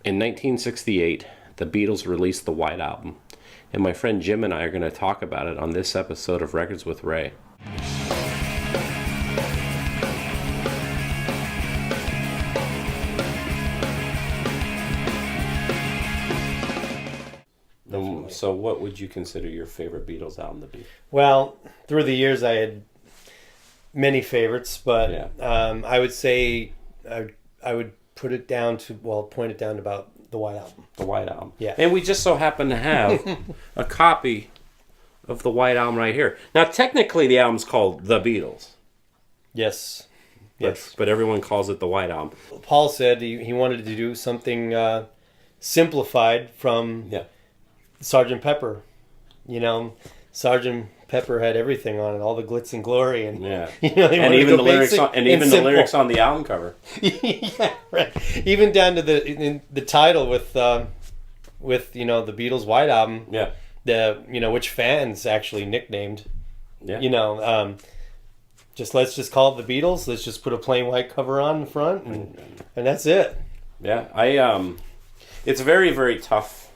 In 1968, the Beatles released the White Album, and my friend Jim and I are going to talk about it on this episode of Records with Ray. So what would you consider your favorite Beatles album to be? Well, through the years I had many favorites, but Yeah. I would say I would point it down to about the White Album. The White Album. Yeah. And we just so happen to have a copy of the White Album right here. Now, technically, the album's called The Beatles. Yes. But everyone calls it the White Album. Paul said he wanted to do something simplified from Sgt. Pepper. You know, Sgt. Pepper had everything on it, all the glitz and glory, and and even the lyrics on the album cover. Yeah, right. Even down to the title with the Beatles White Album. Yeah. Which fans actually nicknamed. Yeah. Let's just call it the Beatles. Let's just put a plain white cover on the front, and that's it. Yeah, it's very, very tough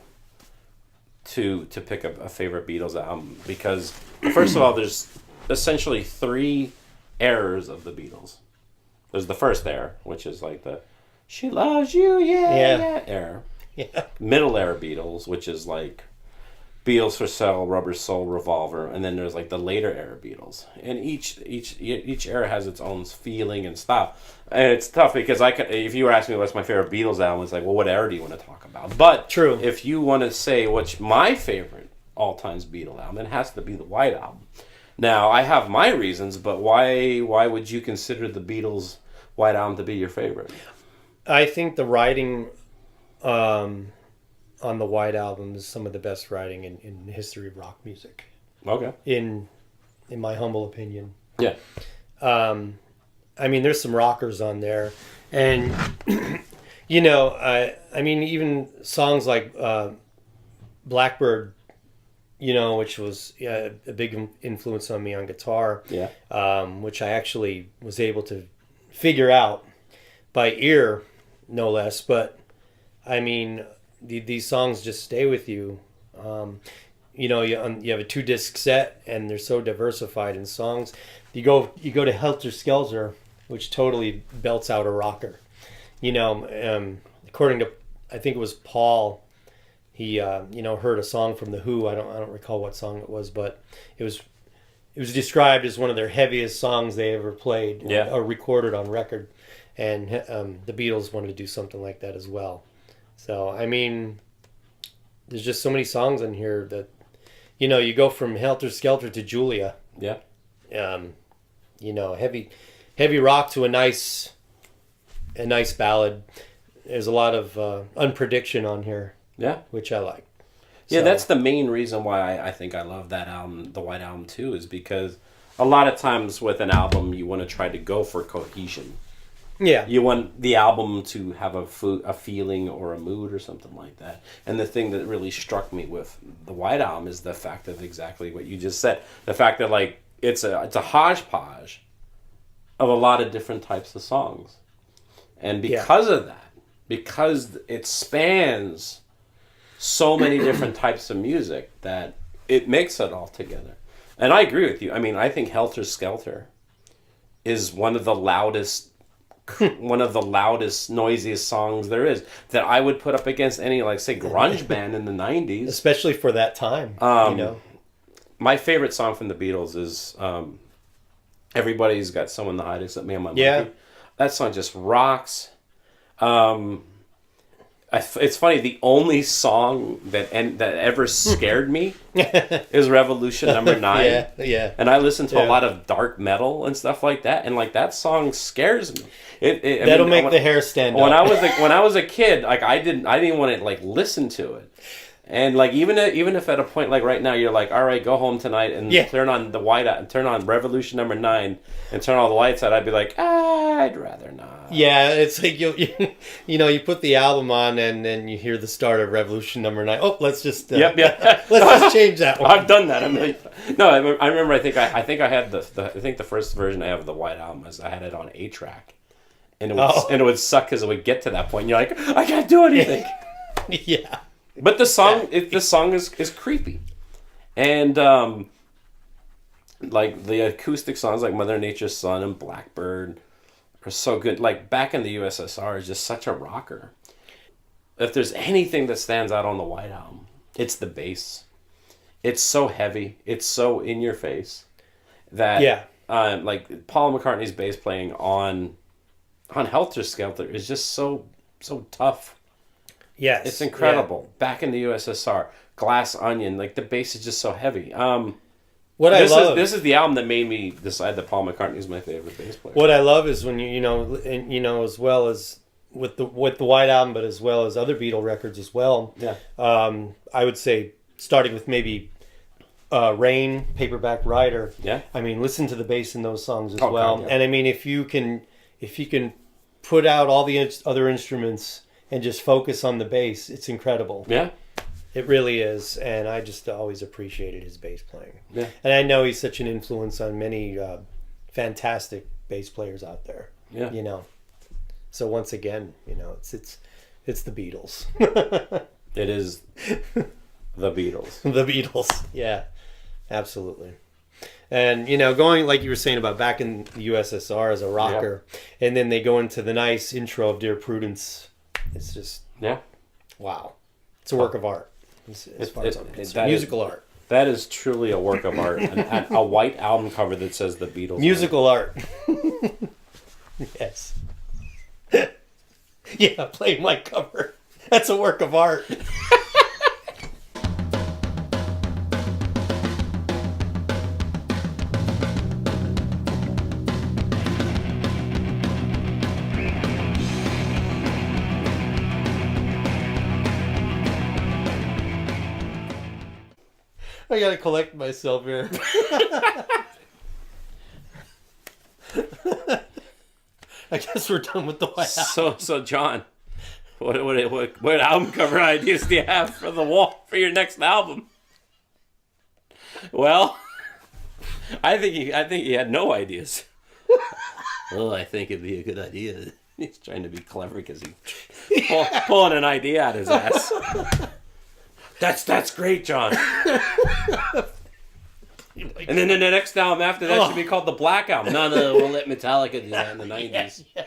to pick a favorite Beatles album because, first of all, there's essentially three eras of the Beatles. There's the first era, which is like the "She Loves You, yeah" era. Yeah. Middle era Beatles, which is like Beatles for Sale, Rubber Soul, Revolver, and then there's like the later era Beatles. And each era has its own feeling and style. And it's tough because if you were asking me what's my favorite Beatles album, it's like, well, what era do you want to talk about? But true. If you want to say what's my favorite all-time Beatles album, it has to be the White Album. Now, I have my reasons, but why would you consider the Beatles White Album to be your favorite? I think the writing on the White Album is some of the best writing in the history of rock music. Okay. In my humble opinion. Yeah. There's some rockers on there, and even songs like Blackbird, which was a big influence on me on guitar. Yeah. Which I actually was able to figure out by ear, no less. But these songs just stay with you. You have a 2-disc set, and they're so diversified in songs. You go to Helter Skelter, which totally belts out a rocker. According to, I think it was Paul, he heard a song from The Who. I don't recall what song it was, but it was described as one of their heaviest songs they ever played or recorded on record. And the Beatles wanted to do something like that as well. So, there's just so many songs in here that, you go from Helter Skelter to Julia. Yeah. Heavy rock to a nice ballad. There's a lot of unprediction on here. Yeah. Which I like. Yeah, that's the main reason why I think I love that album, the White Album too, is because a lot of times with an album you want to try to go for cohesion. Yeah. You want the album to have a feeling or a mood or something like that. And the thing that really struck me with the White Album is the fact of exactly what you just said. The fact that like it's a hodgepodge of a lot of different types of songs. And because of that, because it spans so many different types of music, that it makes it all together. And I agree with you. I think Helter Skelter is one of the loudest, noisiest songs there is, that I would put up against any, like, say, grunge band in the 90s. Especially for that time, My favorite song from the Beatles is Everybody's Got Someone to Hide Except Me and My Monkey. That song just rocks. It's funny, the only song that ever scared me is Revolution Number 9. Yeah. And I listen to a lot of dark metal and stuff like that, and like that song scares me. That'll make the hair stand up. When I was a kid, like I didn't want to like listen to it. And like even if at a point like right now you're like, all right, go home tonight and turn on turn on Revolution Number 9 and turn all the lights out, I'd be like, I'd rather not. Yeah, it's like you put the album on and then you hear the start of Revolution Number 9. Oh, let's just let's just change that one. I've done that. I remember. I think I had the first version I have of the White Album is I had it on 8-track. And it would suck because it would get to that point and you're like, I can't do anything. Yeah. But the song, the song is creepy, and like the acoustic songs like Mother Nature's Son and Blackbird are so good. Like back in the U.S.S.R. is just such a rocker. If there's anything that stands out on the White Album, it's the bass. It's so heavy. It's so in your face that like Paul McCartney's bass playing on Helter Skelter is just so tough. Yes, it's incredible. Yeah. Back in the U.S.S.R., Glass Onion, like the bass is just so heavy. This is the album that made me decide that Paul McCartney is my favorite bass player. What I love is when you know as well as with the White Album, but as well as other Beatle records as well. Yeah. I would say starting with maybe Rain, Paperback Writer. Yeah. I mean, listen to the bass in those songs as well. God, yeah. And I mean, if you can put out all the other instruments and just focus on the bass, it's incredible. Yeah. It really is, and I just always appreciated his bass playing. Yeah. And I know he's such an influence on many fantastic bass players out there. Yeah. You know. So once again, you know, it's the Beatles. It is the Beatles. The Beatles. Yeah. Absolutely. And, you know, going, like you were saying about back in the U.S.S.R. as a rocker, and then they go into the nice intro of Dear Prudence. It's just, wow. It's a work of art, as far as I'm concerned. Musical art. That is truly a work of art. A white album cover that says the Beatles. Musical art. Yes. Yeah, plain white cover. That's a work of art. I gotta collect myself here. I guess we're done with the White Album. So John, what album cover ideas do you have for the wall for your next album? Well, I think he had no ideas. Well, I think it'd be a good idea. He's trying to be clever because he's pulling an idea out of his ass. That's great, John. And then the next album after that should be called the Black Album. No, we'll let Metallica do that in the 90s. Yeah.